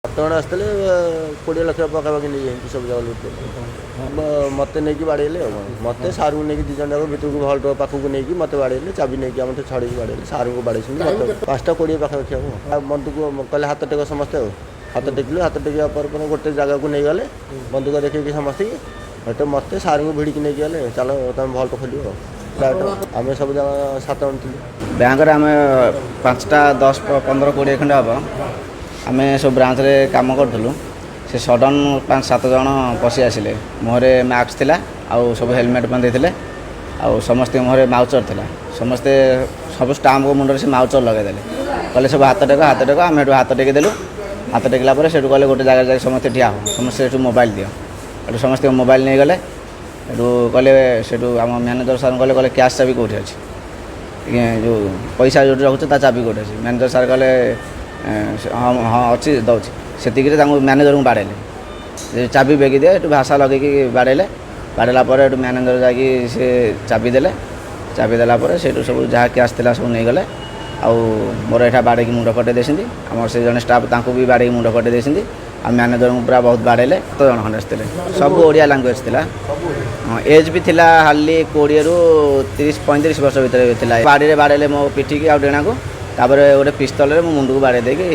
7 ଜଣ ଆସିଥିଲେ 20 ଲକ୍ଷ ପାଖାପାଖି ନେଇଯାଇଛନ୍ତି ସବୁ ଜାଗା ଲୁଟ୍ ମୋତେ ନେଇକି ବାଡ଼େଇଲେ ଆଉ ମୋତେ ସାର୍ଙ୍କୁ ନେଇକି 2 ଜଣ ଯାକ ଭିତରକୁ ଭଲ୍ଟ ପାଖକୁ ନେଇକି ମୋତେ ବାଡ଼େଇଲେ ଚାବି ନେଇକି ଆମଠୁ ଛଡ଼େଇକି ବାଡ଼େଇଲେ ସାର୍ଙ୍କୁ ବାଡ଼େଇଛନ୍ତି ମୋତେ 5ଟା 20 ପାଖାପାଖି ହେବ ଆଉ ବନ୍ଧୁକୁ କହିଲେ ହାତ ଟେକ ସମସ୍ତେ ଆଉ ହାତ ଟେକିଲୁ ହାତ ଟେକିବା ପରେ ଗୋଟେ ଜାଗାକୁ ନେଇଗଲେ ବନ୍ଧୁକ ଦେଖେଇକି ସମସ୍ତଙ୍କୁ ସେଠୁ ମୋତେ ସାର୍ଙ୍କୁ ଭିଡ଼ିକି ନେଇକି ଗଲେ ଚାଲ ତୁମେ ଭଲ୍ଟ ଖୋଲିବ ଆମେ ସବୁ ଜାଗା 7 ଜଣ ଥିଲୁ। ବ୍ୟାଙ୍କରେ ଆମେ 5ଟା 10 15 20 ଖଣ୍ଡେ ହେବ ଆମେ ସବୁ ବ୍ରାଞ୍ଚରେ କାମ କରୁଥିଲୁ। ସେ ସଡନ୍ 5-7 ଜଣ ପଶି ଆସିଲେ। ମୁହଁରେ ମାସ୍କ ଥିଲା ଆଉ ସବୁ ହେଲମେଟ୍ ପିନ୍ଧିଥିଲେ ଆଉ ସମସ୍ତଙ୍କ ମୁହଁରେ ମାଉଚର ଥିଲା। ସମସ୍ତେ ସବୁ ଷ୍ଟାମ୍ପଙ୍କ ମୁଣ୍ଡରେ ସେ ମାଉଚର ଲଗାଇଦେଲେ। କହିଲେ ସବୁ ହାତ ଟେକ ଆମେ ସେଠୁ ହାତ ଟେକିଦେଲୁ। ହାତ ଟେକିଲା ପରେ ସେଠୁ କହିଲେ ଗୋଟେ ଜାଗାରେ ଯାଇ ସମସ୍ତେ ଠିଆ ହଉ ସମସ୍ତେ ସେଠୁ ମୋବାଇଲ ଦିଅ। ସେଠୁ ସମସ୍ତେ ମୋବାଇଲ ନେଇଗଲେ। ସେଠୁ କହିଲେ ସେଠୁ ଆମ ମ୍ୟାନେଜର ସାର୍ କହିଲେ କ୍ୟାସ୍ ଚାବି କେଉଁଠି ଅଛି ଯେଉଁ ପଇସା ଯେଉଁଠି ରହୁଛି ତା ଚାବି କେଉଁଠି ଅଛି। ମ୍ୟାନେଜର ସାର୍ କହିଲେ ହଁ ଅଛି ଦେଉଛି। ସେତିକିରେ ତାଙ୍କୁ ମ୍ୟାନେଜରଙ୍କୁ ବାଡ଼େଇଲେ ଚାବି ବେଗି ଦିଏ ଏଠୁ ଭାଷା ଲଗେଇକି ବାଡ଼େଇଲା ପରେ ଏଠୁ ମ୍ୟାନେଜର ଯାଇକି ସେ ଚାବି ଦେଲା ପରେ ସେଠୁ ସବୁ ଯାହା କ୍ୟାସ୍ ଥିଲା ସବୁ ନେଇଗଲେ। ଆଉ ମୋର ଏଇଟା ବାଡ଼େଇକି ମୁଣ୍ଡ ଫଟେଇ ଦେଇଛନ୍ତି। ଆମର ସେ ଜଣେ ଷ୍ଟାଫ୍ ତାଙ୍କୁ ବି ବାଡ଼େଇକି ମୁଣ୍ଡ ଫଟେଇ ଦେଇଛନ୍ତି। ଆଉ ମ୍ୟାନେଜରଙ୍କୁ ପୁରା ବହୁତ ବାଡ଼େଇଲେ। 7 ଜଣ ଖଣ୍ଡେ ଆସିଥିଲେ ସବୁ ଓଡ଼ିଆ ଲାଙ୍ଗୁଏଜ୍ ଥିଲା। ହଁ ଏଜ୍ ବି ଥିଲା ହାର୍ଡ଼ଲି 20ରୁ 30-35 ବର୍ଷ ଭିତରେ ଥିଲା। ବାଡ଼ିରେ ବାଡ଼େଇଲେ ମୋ ପିଠିକି ଆଉ ଡେଣାକୁ ତାପରେ ଗୋଟେ ପିସ୍ତଲରେ ମୋ ମୁଣ୍ଡକୁ ବାଡ଼େଇ ଦେଇକି